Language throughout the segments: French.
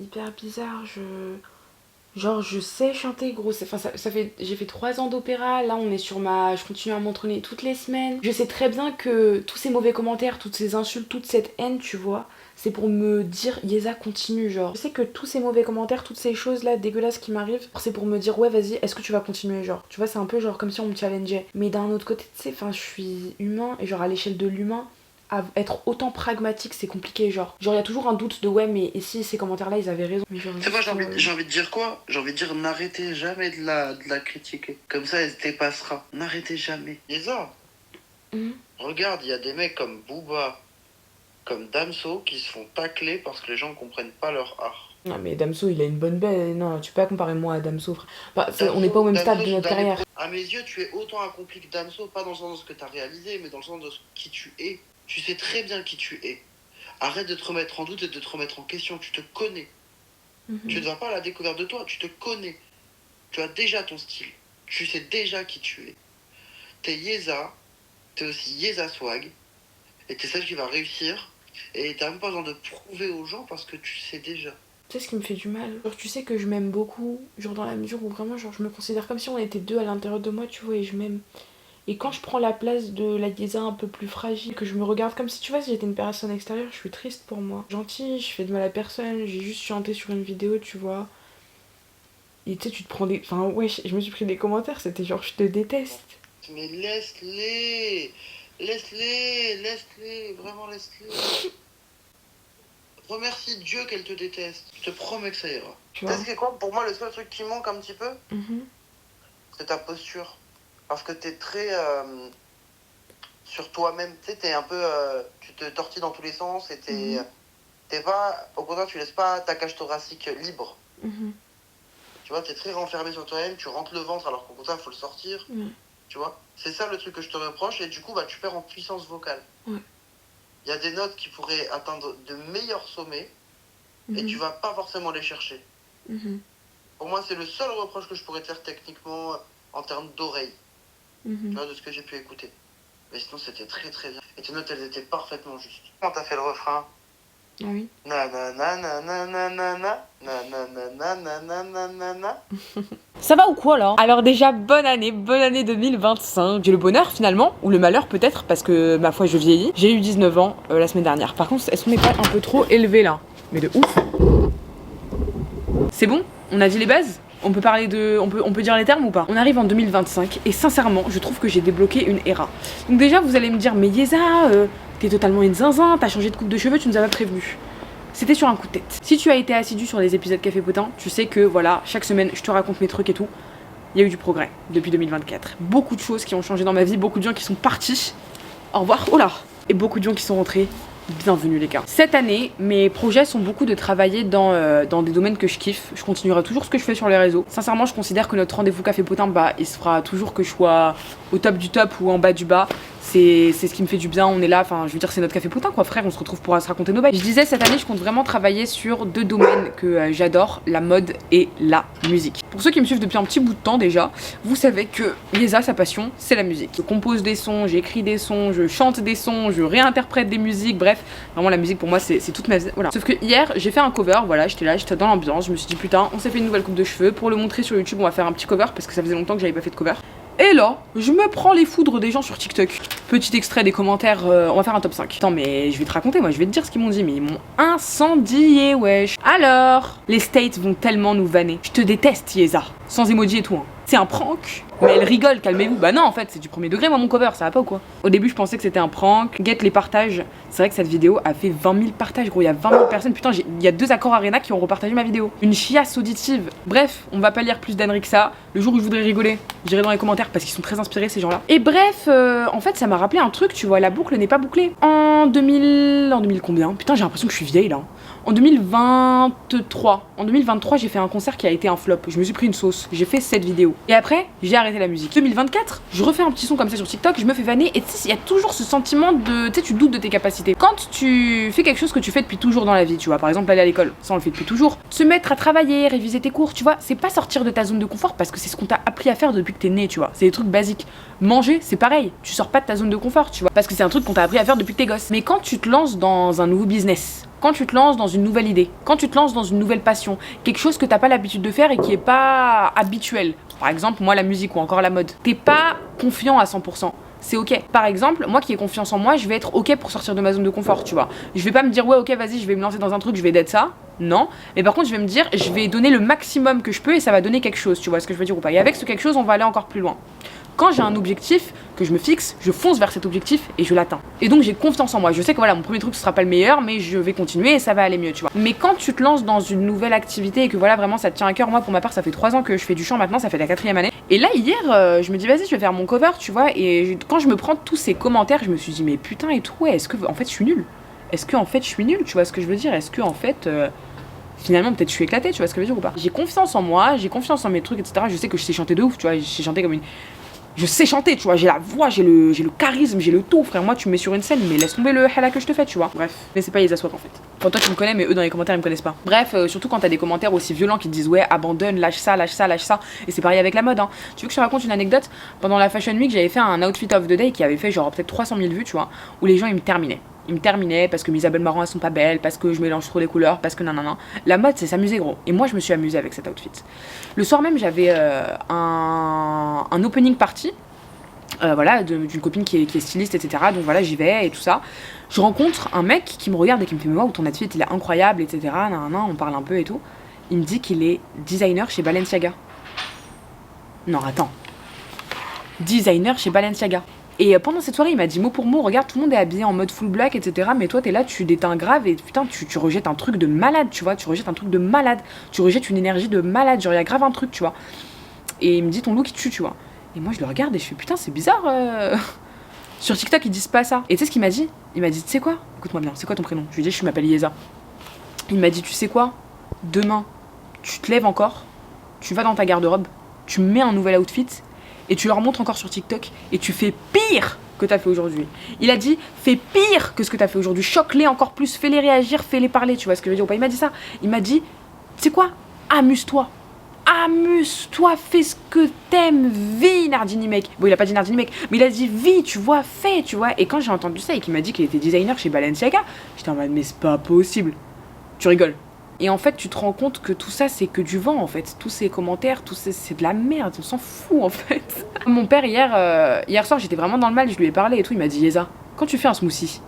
hyper bizarre, Genre je sais chanter gros, enfin j'ai fait 3 ans d'opéra, là on est sur je continue à m'entraîner toutes les semaines. Je sais très bien que tous ces mauvais commentaires, toutes ces insultes, toute cette haine, tu vois, c'est pour me dire Yeza continue genre. Je sais que tous ces mauvais commentaires, toutes ces choses là dégueulasses qui m'arrivent, c'est pour me dire ouais vas-y, est-ce que tu vas continuer genre. Tu vois, c'est un peu genre comme si on me challengeait. Mais d'un autre côté, tu sais, enfin je suis humain et genre à l'échelle de l'humain, à être autant pragmatique, c'est compliqué, genre il y a toujours un doute de ouais mais et si ces commentaires là ils avaient raison. C'est moi j'ai envie de dire quoi? J'ai envie de dire n'arrêtez jamais de la critiquer, comme ça elle se dépassera. N'arrêtez jamais. Yeza, regarde, il y a des mecs comme Booba, comme Damso qui se font tacler parce que les gens comprennent pas leur art. Non mais Damso il a une bonne bête, non tu peux pas comparer moi à Damso frère. Bah, on n'est pas au même stade de notre carrière. À mes yeux tu es autant accompli que Damso, pas dans le sens de ce que tu as réalisé, mais dans le sens de qui tu es. Tu sais très bien qui tu es. Arrête de te remettre en doute et de te remettre en question. Tu te connais. Tu ne vas pas à la découverte de toi. Tu te connais. Tu as déjà ton style. Tu sais déjà qui tu es. T'es Yeza. T'es aussi Yeza Swag. Et t'es celle qui va réussir. Et t'as même pas besoin de prouver aux gens parce que tu sais déjà. Tu sais ce qui me fait du mal? Genre tu sais que je m'aime beaucoup. Genre dans la mesure où vraiment genre je me considère comme si on était deux à l'intérieur de moi, tu vois, et je m'aime. Et quand je prends la place de la Yeza un peu plus fragile, que je me regarde comme si tu vois si j'étais une personne extérieure, je suis triste pour moi. Gentille, je fais de mal à personne, j'ai juste chanté sur une vidéo, tu vois. Et tu sais, tu te prends des... Enfin ouais, je me suis pris des commentaires, c'était genre je te déteste. Mais laisse-les, vraiment laisse-les. Remercie Dieu qu'elle te déteste. Je te promets que ça ira. Tu sais ce que quoi? Pour moi, le seul truc qui manque un petit peu, c'est ta posture. Parce que t'es très sur toi-même, tu sais, t'es un peu, tu te tortilles dans tous les sens et t'es pas, au contraire, tu laisses pas ta cage thoracique libre. Tu vois, t'es très renfermé sur toi-même, tu rentres le ventre alors qu'au contraire, il faut le sortir. Tu vois, c'est ça le truc que je te reproche et du coup, bah, tu perds en puissance vocale. Il y a des notes qui pourraient atteindre de meilleurs sommets et tu vas pas forcément les chercher. Pour moi, c'est le seul reproche que je pourrais te faire techniquement en termes d'oreille. Tu vois, de ce que j'ai pu écouter. Mais sinon, c'était très très bien. Et tes notes, elles étaient parfaitement justes. Comment t'as fait le refrain? Ah oui. Ça va ou quoi là? Alors déjà, bonne année 2025. J'ai le bonheur finalement, ou le malheur peut-être, parce que ma foi je vieillis. J'ai eu 19 ans la semaine dernière. Par contre, est-ce qu'on n'est pas un peu trop élevé là? Mais de ouf. C'est bon? On a dit les bases? On peut parler de... On peut dire les termes ou pas? On arrive en 2025 et sincèrement, je trouve que j'ai débloqué une era. Donc déjà, vous allez me dire, mais Yeza, t'es totalement une zinzin, t'as changé de coupe de cheveux, tu nous as pas prévenu. C'était sur un coup de tête. Si tu as été assidu sur les épisodes Café Potin, tu sais que voilà, chaque semaine, je te raconte mes trucs et tout. Il y a eu du progrès depuis 2024. Beaucoup de choses qui ont changé dans ma vie, beaucoup de gens qui sont partis. Au revoir, oh là! Et beaucoup de gens qui sont rentrés. Bienvenue les gars. Cette année, mes projets sont beaucoup de travailler dans des domaines que je kiffe. Je continuerai toujours ce que je fais sur les réseaux. Sincèrement, je considère que notre rendez-vous Café Potin, bah, il se fera toujours que je sois au top du top ou en bas du bas. C'est ce qui me fait du bien, on est là, enfin je veux dire c'est notre Café Potin quoi frère, on se retrouve pour se raconter nos bails. Je disais cette année je compte vraiment travailler sur deux domaines que j'adore, la mode et la musique. Pour ceux qui me suivent depuis un petit bout de temps déjà, vous savez que Yeza, sa passion c'est la musique. Je compose des sons, j'écris des sons, je chante des sons, je réinterprète des musiques, bref, vraiment la musique pour moi c'est toute ma vie, voilà. Sauf que hier j'ai fait un cover, voilà, j'étais dans l'ambiance, je me suis dit putain on s'est fait une nouvelle coupe de cheveux, pour le montrer sur YouTube on va faire un petit cover parce que ça faisait longtemps que j'avais pas fait de cover. Et là, je me prends les foudres des gens sur TikTok. Petit extrait des commentaires, on va faire un top 5. Attends, mais je vais te raconter, moi, je vais te dire ce qu'ils m'ont dit, mais ils m'ont incendié, wesh. Alors, les States vont tellement nous vanner. Je te déteste, Yeza. Sans emoji et tout, hein. C'est un prank. Mais elle rigole, calmez-vous. Bah non, en fait, c'est du premier degré, moi, mon cover, ça va pas ou quoi? Au début, je pensais que c'était un prank. Get les partages. C'est vrai que cette vidéo a fait 20 000 partages, gros. Il y a 20 000 personnes. Putain, il y a 2 accords Arena qui ont repartagé ma vidéo. Une chiasse auditive. Bref, on va pas lire plus d'âneries que ça. Le jour où je voudrais rigoler, j'irai dans les commentaires parce qu'ils sont très inspirés, ces gens-là. Et bref, en fait, ça m'a rappelé un truc, tu vois, la boucle n'est pas bouclée. En 2000 combien? Putain, j'ai l'impression que je suis vieille, là. En 2023, j'ai fait un concert qui a été un flop. Je me suis pris une sauce. J'ai fait cette vidéo. Et après, j'ai arrêté la musique. 2024, je refais un petit son comme ça sur TikTok, je me fais vanner. Et tu sais, il y a toujours ce sentiment de... Tu sais, tu doutes de tes capacités. Quand tu fais quelque chose que tu fais depuis toujours dans la vie, tu vois, par exemple aller à l'école, ça on le fait depuis toujours. Se mettre à travailler, réviser tes cours, tu vois, c'est pas sortir de ta zone de confort parce que c'est ce qu'on t'a appris à faire depuis que t'es né, tu vois. C'est des trucs basiques. Manger, c'est pareil. Tu sors pas de ta zone de confort, tu vois, parce que c'est un truc qu'on t'a appris à faire depuis que t'es gosse. Mais quand tu te lances dans un nouveau business, quand tu te lances dans une nouvelle idée, quand tu te lances dans une nouvelle passion, quelque chose que t'as pas l'habitude de faire et qui est pas habituel. Par exemple, moi, la musique ou encore la mode. T'es pas confiant à 100%. C'est ok. Par exemple, moi qui ai confiance en moi, je vais être ok pour sortir de ma zone de confort, tu vois. Je vais pas me dire, ouais, ok, vas-y, je vais me lancer dans un truc, je vais d'être ça. Non. Mais par contre, je vais me dire, je vais donner le maximum que je peux et ça va donner quelque chose, tu vois ce que je veux dire ou pas. Et avec ce quelque chose, on va aller encore plus loin. Quand j'ai un objectif que je me fixe, je fonce vers cet objectif et je l'atteins. Et donc j'ai confiance en moi. Je sais que voilà, mon premier truc ce sera pas le meilleur, mais je vais continuer et ça va aller mieux, tu vois. Mais quand tu te lances dans une nouvelle activité et que voilà, vraiment ça te tient à cœur, moi pour ma part, ça fait 3 ans que je fais du chant maintenant, ça fait la 4e année. Et là hier, je me dis vas-y, je vais faire mon cover, tu vois. Et quand je me prends tous ces commentaires, je me suis dit mais putain et tout, ouais, est-ce que en fait je suis nulle? Est-ce que en fait je suis nulle? Tu vois ce que je veux dire? Est-ce que en fait finalement peut-être je suis éclatée, tu vois ce que je veux dire ou pas? J'ai confiance en moi, j'ai confiance en mes trucs, etc. Je sais que je sais chanter de ouf, tu vois, je sais chanter comme une... Je sais chanter, tu vois, j'ai la voix, j'ai le charisme, j'ai le tout, frère. Moi, tu me mets sur une scène, mais laisse tomber le hala que je te fais, tu vois. Bref, mais c'est pas les assoirs en fait. Enfin, toi, tu me connais, mais eux, dans les commentaires, ils me connaissent pas. Bref, surtout quand t'as des commentaires aussi violents qui te disent, ouais, abandonne, lâche ça, lâche ça, lâche ça. Et c'est pareil avec la mode, hein. Tu veux que je te raconte une anecdote? Pendant la Fashion Week, j'avais fait un outfit of the day qui avait fait genre peut-être 300 000 vues, tu vois, où les gens, ils me terminaient. Ils me terminaient parce que mes Isabelle Marant elles sont pas belles, parce que je mélange trop les couleurs, parce que nanana. La mode c'est s'amuser gros. Et moi je me suis amusée avec cet outfit. Le soir même j'avais un opening party. Voilà, d'une copine qui est styliste, etc. Donc voilà, j'y vais et tout ça. Je rencontre un mec qui me regarde et qui me fait mais waouh, ton outfit il est incroyable, etc. Nanana, on parle un peu et tout. Il me dit qu'il est designer chez Balenciaga. Non, attends. Designer chez Balenciaga. Et pendant cette soirée, il m'a dit mot pour mot, regarde, tout le monde est habillé en mode full black, etc. Mais toi, t'es là, tu déteins grave et putain, tu rejettes un truc de malade, tu vois. Tu rejettes un truc de malade. Tu rejettes une énergie de malade. Genre, il y a grave un truc, tu vois. Et il me dit ton look, il tue, tu vois. Et moi, je le regarde et je fais putain, c'est bizarre. Sur TikTok, ils disent pas ça. Et tu sais ce qu'il m'a dit? Il m'a dit, tu sais quoi? Écoute-moi bien, c'est quoi ton prénom? Je lui ai dit, je m'appelle Yeza. Il m'a dit, tu sais quoi? Demain, tu te lèves encore, tu vas dans ta garde-robe, tu mets un nouvel outfit et tu leur montres encore sur TikTok et tu fais pire que t'as fait aujourd'hui. Il a dit, fais pire que ce que t'as fait aujourd'hui. Choque-les encore plus, fais-les réagir, fais-les parler. Tu vois ce que je veux dire ou pas? Il m'a dit ça. Il m'a dit, tu sais quoi? Amuse-toi. Amuse-toi, fais ce que t'aimes, vis Nardini mec. Bon, il a pas dit Nardini mec, mais il a dit vis, tu vois, fais, tu vois. Et quand j'ai entendu ça et qu'il m'a dit qu'il était designer chez Balenciaga, j'étais en mode mais c'est pas possible. Tu rigoles. Et en fait, tu te rends compte que tout ça, c'est que du vent, en fait. Tous ces commentaires, c'est de la merde, on s'en fout, en fait. Mon père, hier soir, j'étais vraiment dans le mal, je lui ai parlé et tout, il m'a dit Yeza, quand tu fais un smoothie,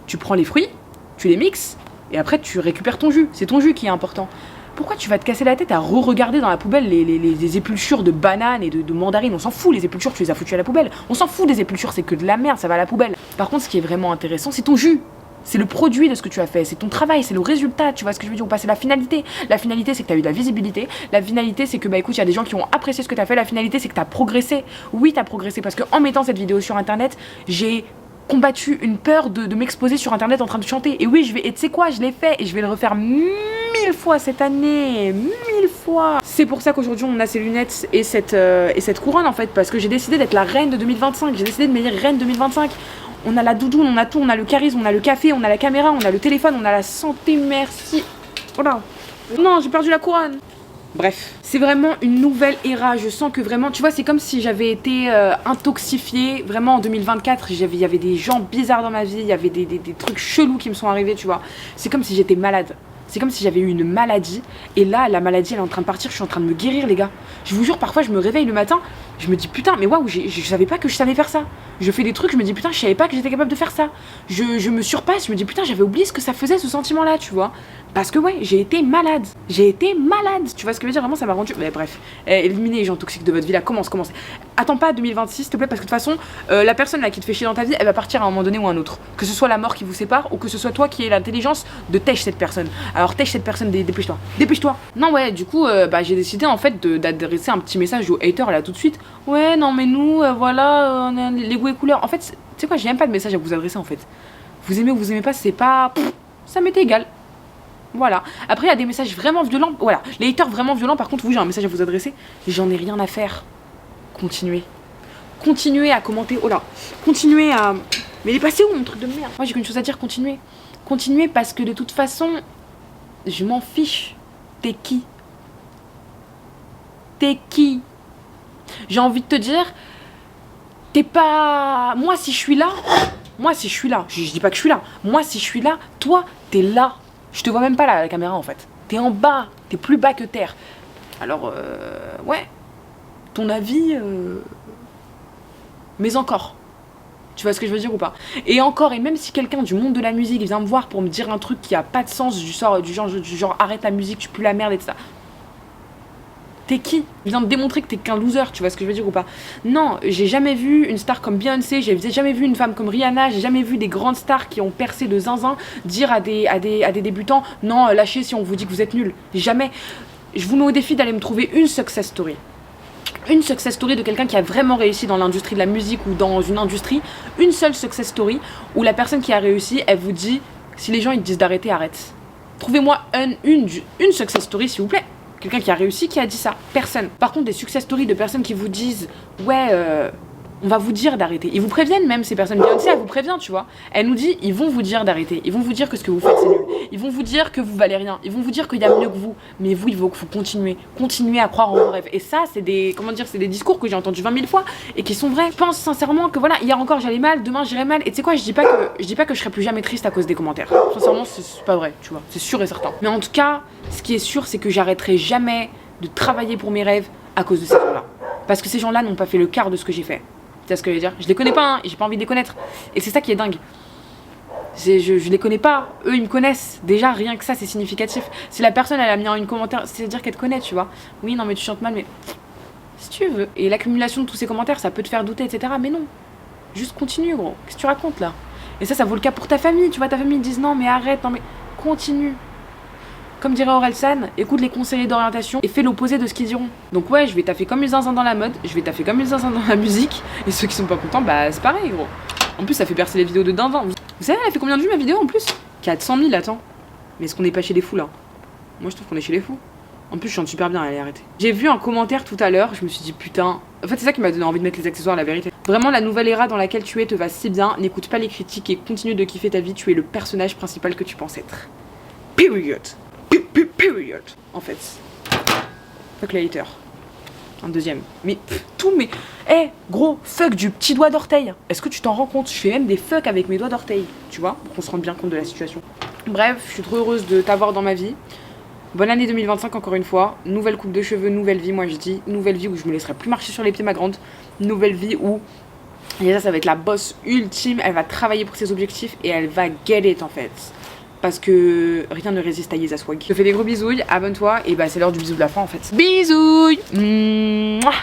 tu prends les fruits, tu les mixes, et après tu récupères ton jus. C'est ton jus qui est important. Pourquoi tu vas te casser la tête à re-regarder dans la poubelle les épulchures de bananes et de mandarines? On s'en fout, les épulchures, tu les as foutues à la poubelle. On s'en fout des épulchures, c'est que de la merde, ça va à la poubelle. Par contre, ce qui est vraiment intéressant, c'est ton jus. C'est le produit de ce que tu as fait, c'est ton travail, c'est le résultat, tu vois ce que je veux dire ou pas? C'est la finalité. La finalité, c'est que tu as eu de la visibilité. La finalité, c'est que, bah écoute, il y a des gens qui ont apprécié ce que tu as fait. La finalité, c'est que tu as progressé. Oui, tu as progressé parce qu'en mettant cette vidéo sur internet, j'ai combattu une peur de m'exposer sur internet en train de chanter. Et oui, et tu sais quoi, je l'ai fait et je vais le refaire 1000 fois cette année, 1000 fois. C'est pour ça qu'aujourd'hui on a ces lunettes et cette couronne en fait, parce que j'ai décidé d'être la reine de 2025. J'ai décidé de me dire reine 2025. On a la doudoune, on a tout, on a le charisme, on a le café, on a la caméra, on a le téléphone, on a la santé, merci. Oh là. Non, j'ai perdu la couronne. Bref, c'est vraiment une nouvelle ère. Je sens que vraiment, tu vois, c'est comme si j'avais été intoxifiée. Vraiment en 2024, il y avait des gens bizarres dans ma vie, il y avait des trucs chelous qui me sont arrivés, tu vois. C'est comme si j'étais malade. C'est comme si j'avais eu une maladie. Et là, la maladie, elle est en train de partir. Je suis en train de me guérir, les gars. Je vous jure, parfois, je me réveille le matin. Je me dis, putain, mais waouh, je savais pas que je savais faire ça. Je fais des trucs, je me dis, putain, je savais pas que j'étais capable de faire ça. Je me surpasse, je me dis, putain, j'avais oublié ce que ça faisait, ce sentiment-là, tu vois. Parce que, ouais, j'ai été malade. J'ai été malade. Tu vois ce que je veux dire? Vraiment, ça m'a rendu. Mais bref, éliminez les gens toxiques de votre vie, là. Commence. Attends pas 2026, s'il te plaît, parce que de toute façon, la personne là qui te fait chier dans ta vie, elle va partir à un moment donné ou à un autre. Que ce soit la mort qui vous sépare ou que ce soit toi qui aies l'intelligence de tèche cette personne. Alors, tèche cette personne, dépêche-toi. Dépêche-toi. Non, ouais, du coup, j'ai décidé en fait d'adresser un petit message aux haters là tout de suite. Ouais, non, mais nous, voilà, on a les goûts et couleurs. En fait, tu sais quoi, j'ai même pas de message à vous adresser en fait. Vous aimez ou vous aimez pas, c'est pas. Ça m'était égal. Voilà. Après, il y a des messages vraiment violents. Voilà. Les haters vraiment violents, par contre, vous, j'ai un message à vous adresser. J'en ai rien à faire. Continuez. Continuez à commenter. Oh là. Continuez à. Mais il est passé où mon truc de merde? Moi, j'ai qu'une chose à dire, continuez. Continuez parce que de toute façon, je m'en fiche. T'es qui? T'es qui? J'ai envie de te dire, t'es pas. Moi, si je suis là, je dis pas que je suis là. Moi, si je suis là, toi, t'es là. Je te vois même pas là, à la caméra en fait. T'es en bas, t'es plus bas que terre. Alors, ouais, ton avis, mais encore. Tu vois ce que je veux dire ou pas? Et encore, et même si quelqu'un du monde de la musique vient me voir pour me dire un truc qui a pas de sens, du genre arrête la musique, tu pues la merde et tout ça. T'es qui? Il vient de démontrer que t'es qu'un loser, tu vois ce que je veux dire ou pas? Non, j'ai jamais vu une star comme Beyoncé, j'ai jamais vu une femme comme Rihanna, j'ai jamais vu des grandes stars qui ont percé de zinzin dire à des débutants non, lâchez si on vous dit que vous êtes nuls. Jamais. Je vous mets au défi d'aller me trouver une success story. Une success story de quelqu'un qui a vraiment réussi dans l'industrie de la musique ou dans une industrie. Une seule success story où la personne qui a réussi, elle vous dit, si les gens ils te disent d'arrêter, arrête. Trouvez-moi une success story s'il vous plaît. Quelqu'un qui a réussi, qui a dit ça. Personne. Par contre, des success stories de personnes qui vous disent ouais, on va vous dire d'arrêter. Ils vous préviennent même, ces personnes. Beyoncé, elle vous prévient, tu vois. Elle nous dit, ils vont vous dire d'arrêter. Ils vont vous dire que ce que vous faites, c'est nul. Ils vont vous dire que vous valez rien. Ils vont vous dire qu'il y a mieux que vous. Mais vous, il faut continuer. Continuer à croire en vos rêves. Et ça, c'est des, comment dire, c'est des discours que j'ai entendus 20 000 fois et qui sont vrais. Je pense sincèrement que voilà, hier encore, j'allais mal, demain, j'irai mal. Et tu sais quoi, je dis pas que je serai plus jamais triste à cause des commentaires. Sincèrement, c'est pas vrai, tu vois. C'est sûr et certain. Mais en tout cas, ce qui est sûr, c'est que j'arrêterai jamais de travailler pour mes rêves à cause de ces gens-là. Parce que ces gens-là n'ont pas fait le quart de ce que j'ai fait. Tu sais ce que je veux dire? Je les connais pas, hein, et j'ai pas envie de les connaître. Et c'est ça qui est dingue. Je les connais pas, eux ils me connaissent. Déjà, rien que ça, c'est significatif. Si la personne elle a mis en une commentaire, c'est-à-dire qu'elle te connaît, tu vois. Oui, non, mais tu chantes mal, mais si tu veux. Et l'accumulation de tous ces commentaires, ça peut te faire douter, etc. Mais non. Juste continue, gros. Qu'est-ce que tu racontes là? Et ça vaut le cas pour ta famille. Tu vois, ta famille ils disent non, mais arrête, non, mais continue. Comme dirait Orelsan, écoute les conseillers d'orientation et fais l'opposé de ce qu'ils diront. Donc ouais, je vais taffer comme une zinzin dans la mode, je vais taffer comme une zinzin dans la musique, et ceux qui sont pas contents, bah c'est pareil gros. En plus ça fait percer les vidéos de dinvin. Vous savez elle a fait combien de vues ma vidéo en plus? 400 000, attends. Mais est-ce qu'on n'est pas chez les fous là? Moi je trouve qu'on est chez les fous. En plus je chante super bien, elle est arrêtée. J'ai vu un commentaire tout à l'heure, je me suis dit putain. En fait c'est ça qui m'a donné envie de mettre les accessoires, la vérité. Vraiment la nouvelle era dans laquelle tu es te va si bien, n'écoute pas les critiques et continue de kiffer ta vie, tu es le personnage principal que tu penses être. Period. Period. En fait. Fuck les haters. Un deuxième. Mais tout mais. Gros, fuck du petit doigt d'orteil. Est-ce que tu t'en rends compte? Je fais même des fuck avec mes doigts d'orteil. Tu vois? Pour qu'on se rende bien compte de la situation. Bref, je suis trop heureuse de t'avoir dans ma vie. Bonne année 2025 encore une fois. Nouvelle coupe de cheveux, nouvelle vie, moi je dis. Nouvelle vie où je me laisserai plus marcher sur les pieds ma grande. Nouvelle vie où. Et ça va être la boss ultime. Elle va travailler pour ses objectifs et elle va get it en fait. Parce que rien ne résiste à Yeza Swag. Je te fais des gros bisouilles, abonne-toi et bah c'est l'heure du bisou de la fin en fait. Bisouilles. Mouah.